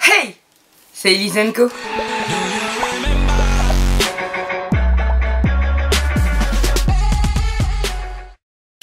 Hey, c'est Elisenko.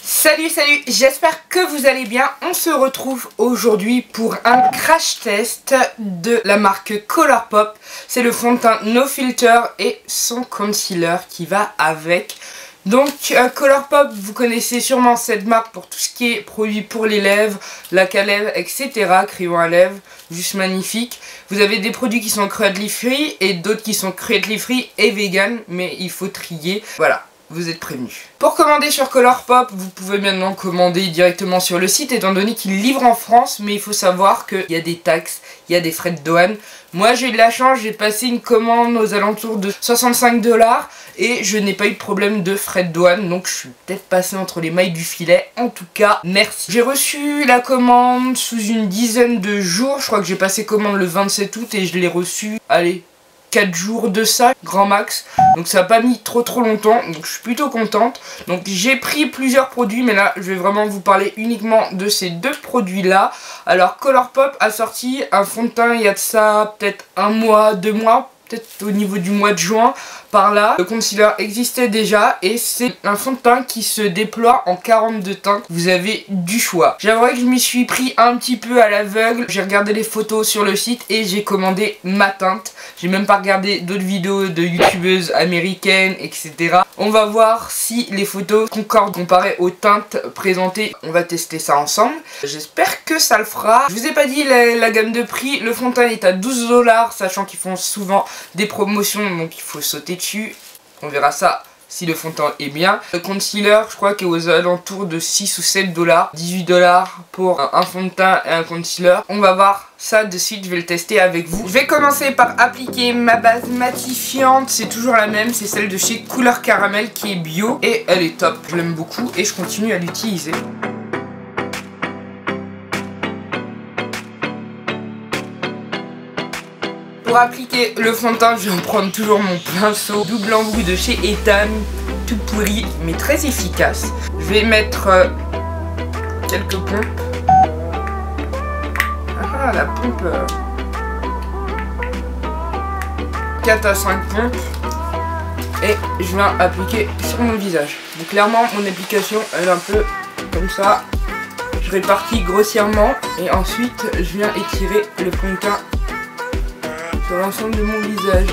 Salut, j'espère que vous allez bien. On se retrouve aujourd'hui pour un crash test de la marque Colourpop. C'est le fond de teint No Filter et son concealer qui va avec. Donc Colourpop, vous connaissez sûrement cette marque pour tout ce qui est produit pour les lèvres, lac à lèvres, etc. Crayon à lèvres, juste magnifique. Vous avez des produits qui sont cruelty free et d'autres qui sont cruelty free et vegan, mais il faut trier. Voilà. Vous êtes prévenus. Pour commander sur Colourpop, vous pouvez maintenant commander directement sur le site étant donné qu'il livre en France, mais il faut savoir qu'il y a des taxes, il y a des frais de douane. Moi j'ai eu de la chance, j'ai passé une commande aux alentours de 65 $ et je n'ai pas eu de problème de frais de douane, donc je suis peut-être passé entre les mailles du filet. En tout cas, merci. J'ai reçu la commande sous une dizaine de jours, je crois que j'ai passé commande le 27 août et je l'ai reçue, allez, 4 jours de ça, grand max. Donc ça n'a pas mis trop longtemps, donc je suis plutôt contente. Donc j'ai pris plusieurs produits, mais là je vais vraiment vous parler uniquement de ces deux produits là. Alors Colourpop a sorti un fond de teint il y a de ça peut-être 1 mois, 2 mois, peut-être au niveau du mois de juin, par là. Le concealer existait déjà et c'est un fond de teint qui se déploie en 42 teintes. Vous avez du choix. J'avouerai que je m'y suis pris un petit peu à l'aveugle. J'ai regardé les photos sur le site et j'ai commandé ma teinte. J'ai même pas regardé d'autres vidéos de youtubeuses américaines, etc. On va voir si les photos concordent comparées aux teintes présentées. On va tester ça ensemble. J'espère que ça le fera. Je vous ai pas dit la gamme de prix. Le fond de teint est à 12 $, sachant qu'ils font souvent des promotions, donc il faut sauter dessus. On verra ça si le fond de teint est bien. Le concealer, je crois qu'il est aux alentours de 6 ou 7 $, 18 $ pour un fond de teint et un concealer. On va voir ça de suite, je vais le tester avec vous. Je vais commencer par appliquer ma base matifiante, c'est toujours la même, c'est celle de chez Couleur Caramel qui est bio et elle est top, je l'aime beaucoup et je continue à l'utiliser. Pour appliquer le fond de teint, je vais en prendre toujours mon pinceau double embout de chez Ethan, tout pourri mais très efficace. Je vais mettre quelques pompes. Ah, la pompe 4 à 5 pompes et je viens appliquer sur mon visage. Donc clairement mon application elle est un peu comme ça. Je répartis grossièrement et ensuite je viens étirer le fond de teint sur l'ensemble de mon visage.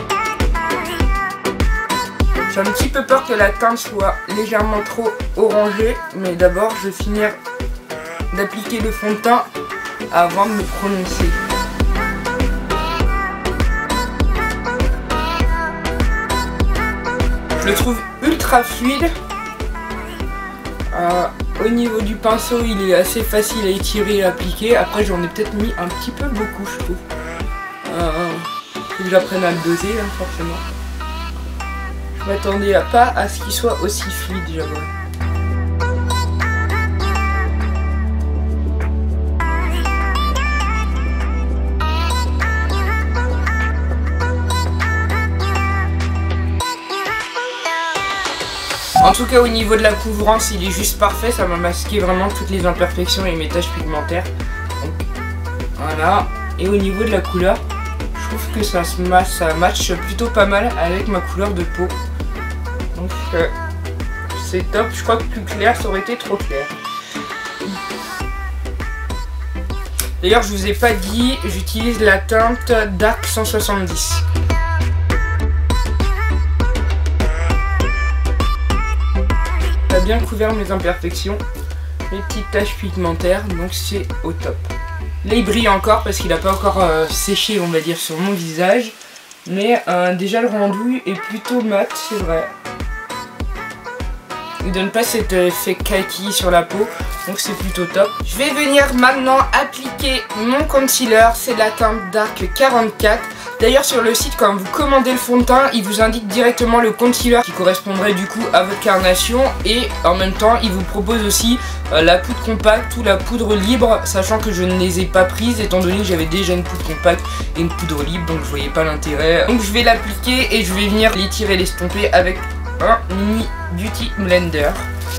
J'ai un petit peu peur que la teinte soit légèrement trop orangée, mais d'abord je vais finir d'appliquer le fond de teint avant de me prononcer. Je le trouve ultra fluide. Au niveau du pinceau, il est assez facile à étirer et à appliquer. Après, j'en ai peut-être mis un petit peu beaucoup, je trouve. Faut que j'apprenne à le doser, hein, forcément. Je m'attendais pas à ce qu'il soit aussi fluide, j'avoue. En tout cas au niveau de la couvrance il est juste parfait, ça m'a masqué vraiment toutes les imperfections et mes taches pigmentaires. Donc, voilà. Et au niveau de la couleur, je trouve que ça matche plutôt pas mal avec ma couleur de peau. Donc c'est top, je crois que plus clair ça aurait été trop clair. D'ailleurs je vous ai pas dit, j'utilise la teinte Dark 170. Ça a bien couvert mes imperfections, mes petites taches pigmentaires, donc c'est au top. Là il brille encore parce qu'il n'a pas encore séché on va dire sur mon visage. Mais déjà le rendu est plutôt mat, c'est vrai. Il donne pas cet effet kaki sur la peau, donc c'est plutôt top. Je vais venir maintenant appliquer mon concealer, c'est la teinte Dark 44. D'ailleurs sur le site quand vous commandez le fond de teint, il vous indique directement le concealer qui correspondrait du coup à votre carnation. Et en même temps il vous propose aussi la poudre compacte ou la poudre libre, sachant que je ne les ai pas prises étant donné que j'avais déjà une poudre compacte et une poudre libre, donc je voyais pas l'intérêt. Donc je vais l'appliquer et je vais venir l'étirer, l'estomper avec un mini beauty blender.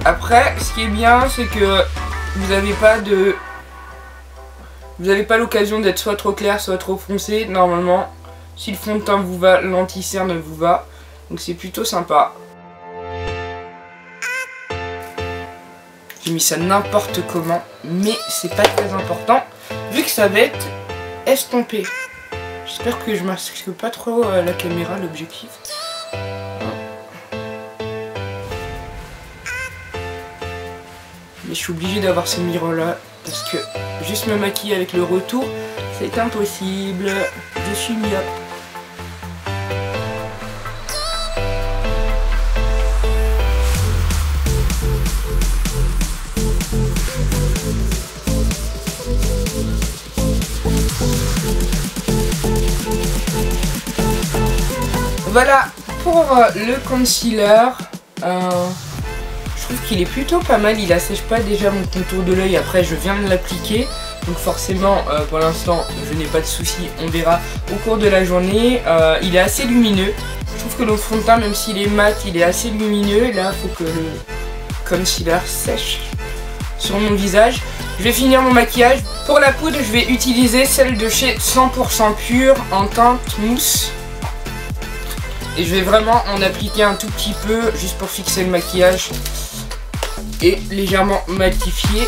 Après ce qui est bien c'est que vous n'avez pas de Vous n'avez pas l'occasion d'être soit trop clair, soit trop foncé. Normalement, si le fond de teint vous va, l'anti-cerne vous va. Donc c'est plutôt sympa. J'ai mis ça n'importe comment, mais c'est pas très important, vu que ça va être estompé. J'espère que je masque pas trop la caméra, l'objectif. Mais je suis obligé d'avoir ce miroir là, parce que juste me maquiller avec le retour, c'est impossible. Je suis myope. Voilà pour le concealer. Je trouve qu'il est plutôt pas mal, il assèche pas déjà mon contour de l'œil, après je viens de l'appliquer. Donc forcément pour l'instant je n'ai pas de soucis, on verra au cours de la journée. Il est assez lumineux, je trouve que le fond de teint même s'il est mat il est assez lumineux. Et là il faut que le concealer sèche sur mon visage. Je vais finir mon maquillage. Pour la poudre je vais utiliser celle de chez 100% Pure en teinte mousse. Et je vais vraiment en appliquer un tout petit peu juste pour fixer le maquillage et légèrement matifier.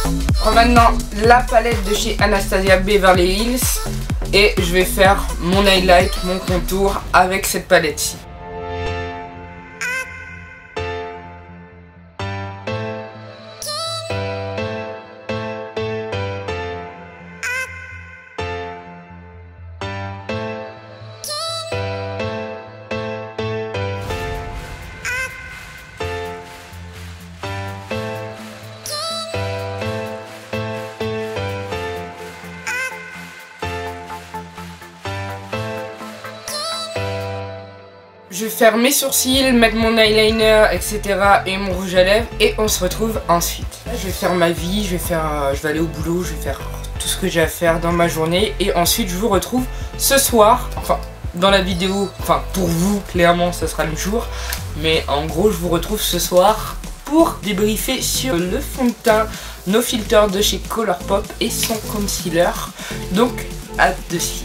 Je prends maintenant la palette de chez Anastasia Beverly Hills et je vais faire mon highlight, mon contour avec cette palette-ci. Je vais faire mes sourcils, mettre mon eyeliner, etc. et mon rouge à lèvres et on se retrouve ensuite. Là, je vais faire ma vie, je vais aller au boulot, je vais faire tout ce que j'ai à faire dans ma journée et ensuite je vous retrouve ce soir, enfin dans la vidéo, enfin pour vous clairement ça sera le jour, mais en gros je vous retrouve ce soir pour débriefer sur le fond de teint No Filter de chez Colourpop et son concealer. Donc à de suite.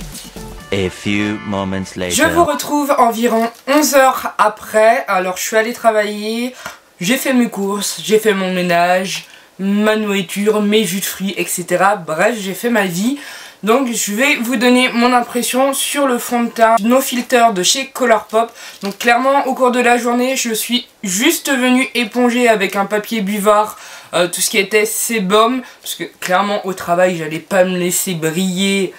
A few moments later. Je vous retrouve environ 11 heures après. Alors je suis allée travailler, j'ai fait mes courses, j'ai fait mon ménage, ma nourriture, mes jus de fruits, etc. Bref, j'ai fait ma vie. Donc je vais vous donner mon impression sur le fond de teint No Filter de chez Colourpop. Donc clairement au cours de la journée je suis juste venue éponger avec un papier buvard tout ce qui était sébum. Parce que clairement au travail j'allais pas me laisser briller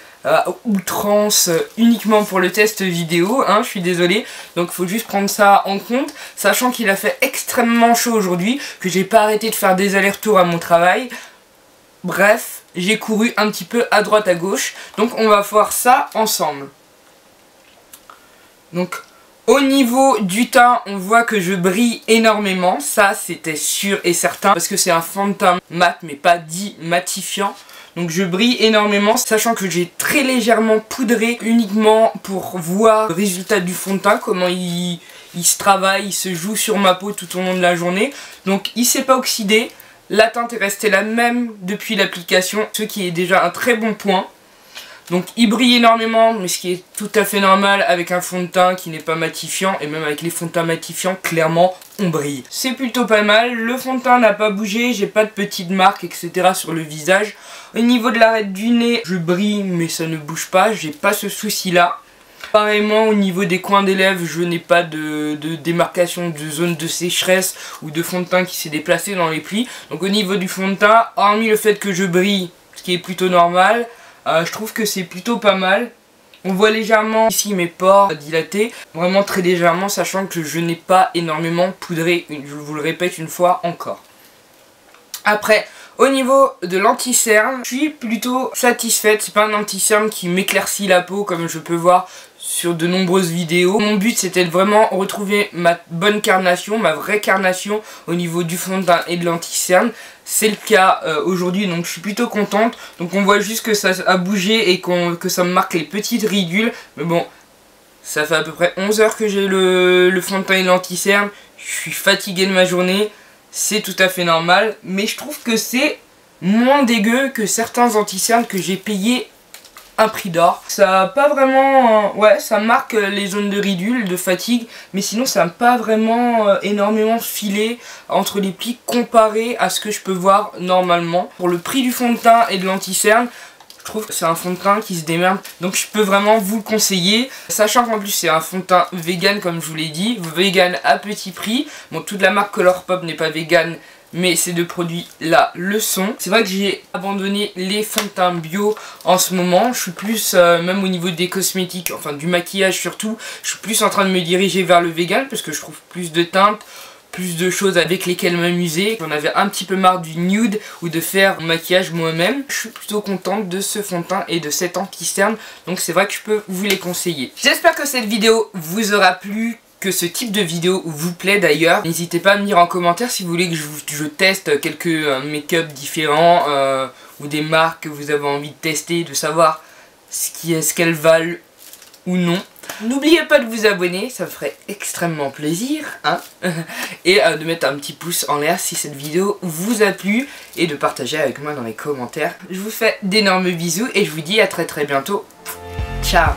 outrance uniquement pour le test vidéo, hein, je suis désolée. Donc il faut juste prendre ça en compte, sachant qu'il a fait extrêmement chaud aujourd'hui, que j'ai pas arrêté de faire des allers-retours à mon travail. Bref, j'ai couru un petit peu à droite à gauche, donc on va voir ça ensemble. Donc au niveau du teint, on voit que je brille énormément, ça c'était sûr et certain, parce que c'est un fond de teint mat mais pas dit matifiant. Donc je brille énormément, sachant que j'ai très légèrement poudré uniquement pour voir le résultat du fond de teint, comment il se travaille, il se joue sur ma peau tout au long de la journée. Donc il s'est pas oxydé, la teinte est restée la même depuis l'application, ce qui est déjà un très bon point. Donc il brille énormément, mais ce qui est tout à fait normal avec un fond de teint qui n'est pas matifiant, et même avec les fonds de teint matifiants, clairement on brille. C'est plutôt pas mal, le fond de teint n'a pas bougé, j'ai pas de petites marques etc. sur le visage. Au niveau de l'arête du nez, je brille mais ça ne bouge pas, j'ai pas ce souci là. Pareillement au niveau des coins des lèvres, je n'ai pas de démarcation de zone de sécheresse ou de fond de teint qui s'est déplacé dans les plis. Donc au niveau du fond de teint, hormis le fait que je brille, ce qui est plutôt normal, je trouve que c'est plutôt pas mal. On voit légèrement ici mes pores dilatés, vraiment très légèrement, sachant que je n'ai pas énormément poudré, je vous le répète une fois encore. Après, au niveau de l'anti-cerne, je suis plutôt satisfaite. C'est pas un anti-cerne qui m'éclaircit la peau comme je peux voir sur de nombreuses vidéos. Mon but c'était de vraiment retrouver ma bonne carnation, ma vraie carnation au niveau du fond de teint et de l'anti-cerne. C'est le cas aujourd'hui, donc je suis plutôt contente. Donc on voit juste que ça a bougé et que ça me marque les petites ridules. Mais bon, ça fait à peu près 11 heures que j'ai le fond de teint et l'anti-cerne. Je suis fatigué de ma journée. c'est tout à fait normal, mais je trouve que c'est moins dégueu que certains anti-cernes que j'ai payé un prix d'or. Ça a pas vraiment... ouais, ça marque les zones de ridule, de fatigue, mais sinon ça n'a pas vraiment énormément filé entre les plis comparé à ce que je peux voir normalement. Pour le prix du fond de teint et de l'anti-cerne, je trouve que c'est un fond de teint qui se démerde, donc je peux vraiment vous le conseiller, sachant qu'en plus c'est un fond de teint vegan comme je vous l'ai dit, vegan à petit prix. Bon, toute la marque Colourpop n'est pas vegan, mais ces deux produits là le sont. C'est vrai que j'ai abandonné les fonds de teint bio en ce moment. Je suis plus, même au niveau des cosmétiques, enfin du maquillage surtout, je suis plus en train de me diriger vers le vegan parce que je trouve plus de teintes, plus de choses avec lesquelles m'amuser. J'en avais un petit peu marre du nude ou de faire mon maquillage moi-même. Je suis plutôt contente de ce fond de teint et de cet anti-cerne, donc c'est vrai que je peux vous les conseiller. J'espère que cette vidéo vous aura plu, que ce type de vidéo vous plaît d'ailleurs. N'hésitez pas à me dire en commentaire si vous voulez que je teste quelques make-up différents ou des marques que vous avez envie de tester, de savoir ce qu'elles valent ou non. N'oubliez pas de vous abonner, ça me ferait extrêmement plaisir, hein. Et de mettre un petit pouce en l'air si cette vidéo vous a plu et de partager avec moi dans les commentaires. Je vous fais d'énormes bisous et je vous dis à très bientôt. Ciao.